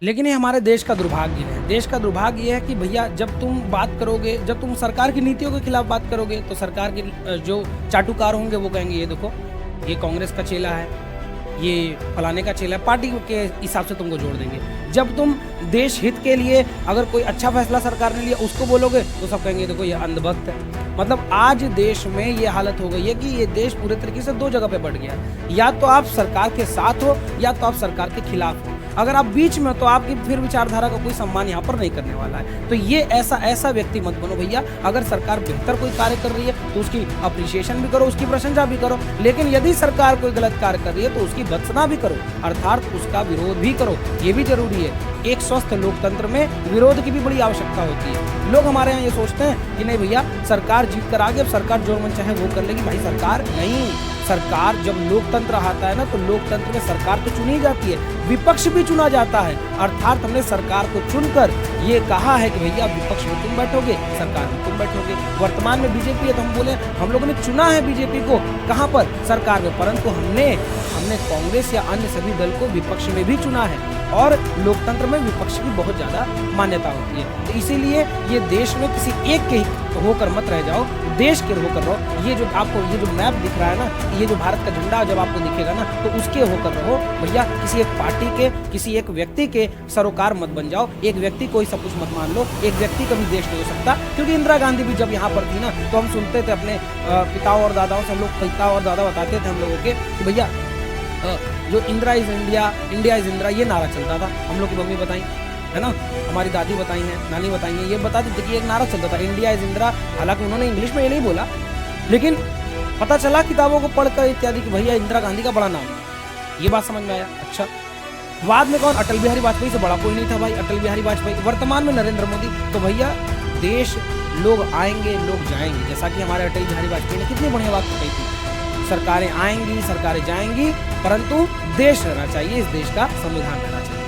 लेकिन ये हमारे देश का दुर्भाग्य है। देश का दुर्भाग्य ये है कि भैया जब तुम बात करोगे, जब तुम सरकार की नीतियों के खिलाफ बात करोगे तो सरकार के जो चाटुकार होंगे वो कहेंगे ये देखो, ये कांग्रेस का चेला है, ये फलाने का चेला है, पार्टी के हिसाब से तुमको जोड़ देंगे। जब तुम देश हित के लिए अगर कोई अच्छा फैसला सरकार ने लिया उसको बोलोगे तो सब कहेंगे देखो ये अंधभक्त है। मतलब आज देश में ये हालत हो गई है कि ये देश पूरे तरीके से दो जगह पे बढ़ गया है, या तो आप सरकार के साथ हो या तो आप सरकार के खिलाफ हो। अगर आप बीच में हो तो आपकी फिर विचारधारा का कोई सम्मान यहाँ पर नहीं करने वाला है। तो ये ऐसा व्यक्ति मत बनो भैया। अगर सरकार बेहतर कोई कार्य कर रही है तो उसकी अप्रिशिएशन भी करो, उसकी प्रशंसा भी करो, लेकिन यदि सरकार कोई गलत कार्य कर रही है तो उसकी भत्सना भी करो, अर्थात उसका विरोध भी करो। ये भी जरूरी है। एक स्वस्थ लोकतंत्र में विरोध की भी बड़ी आवश्यकता होती है। लोग हमारे यहाँ ये सोचते हैं कि नहीं भैया सरकार जीत कर आ गई, अब सरकार जो मन चाहे वो कर लेगी। भाई सरकार नहीं, सरकार जब लोकतंत्र आता है ना तो लोकतंत्र में सरकार तो चुनी जाती है, विपक्ष भी चुना जाता है। अर्थात हमने सरकार को चुनकर ये कहा है कि भैया विपक्ष में तुम बैठोगे, सरकार में तुम बैठोगे। वर्तमान में बीजेपी है तो हम बोले हम लोगों ने चुना है बीजेपी को, कहाँ पर? सरकार में। परंतु हमने कांग्रेस या अन्य सभी दल को विपक्ष में भी चुना है और लोकतंत्र में विपक्ष की बहुत ज्यादा मान्यता होती है। तो इसीलिए ये देश में किसी एक के होकर मत रह जाओ, देश के होकर रहो। ये जो आपको ये जो मैप दिख रहा है ना, ये जो भारत का झंडा जब आपको दिखेगा ना तो उसके होकर रहो भैया। किसी एक पार्टी के, किसी एक व्यक्ति के सरोकार मत बन जाओ। एक व्यक्ति को ही सब कुछ मत मान लो। एक व्यक्ति कभी देश नहीं हो सकता, क्योंकि इंदिरा गांधी भी जब यहाँ पर थी ना तो हम सुनते थे अपने पिताओं और दादाओं से, हम लोग पिता और दादा बताते थे हम लोगों के कि भैया जो Indira is India, India is Indira, ये नारा चलता था। हम लोग की मम्मी बताई है ना, हमारी दादी बताई हैं, नानी बताई हैं, ये बताती थी कि एक नारा चलता था इंडिया इज इंदिरा। हालांकि उन्होंने इंग्लिश में ये नहीं बोला, लेकिन पता चला किताबों को पढ़कर इत्यादि कि भैया इंदिरा गांधी का बड़ा नाम है। ये बात समझ में आया। अच्छा, बाद में कौन? अटल बिहारी वाजपेयी से बड़ा कोई नहीं था भाई, अटल बिहारी वाजपेयी। वर्तमान में नरेंद्र मोदी। तो भैया देश, लोग आएंगे लोग जाएंगे, जैसा कि हमारे अटल बिहारी वाजपेयी ने कितनी बढ़िया बात कही थी, सरकारें आएंगी सरकारें जाएंगी, परंतु देश रहना चाहिए, इस देश का संविधान रहना चाहिए।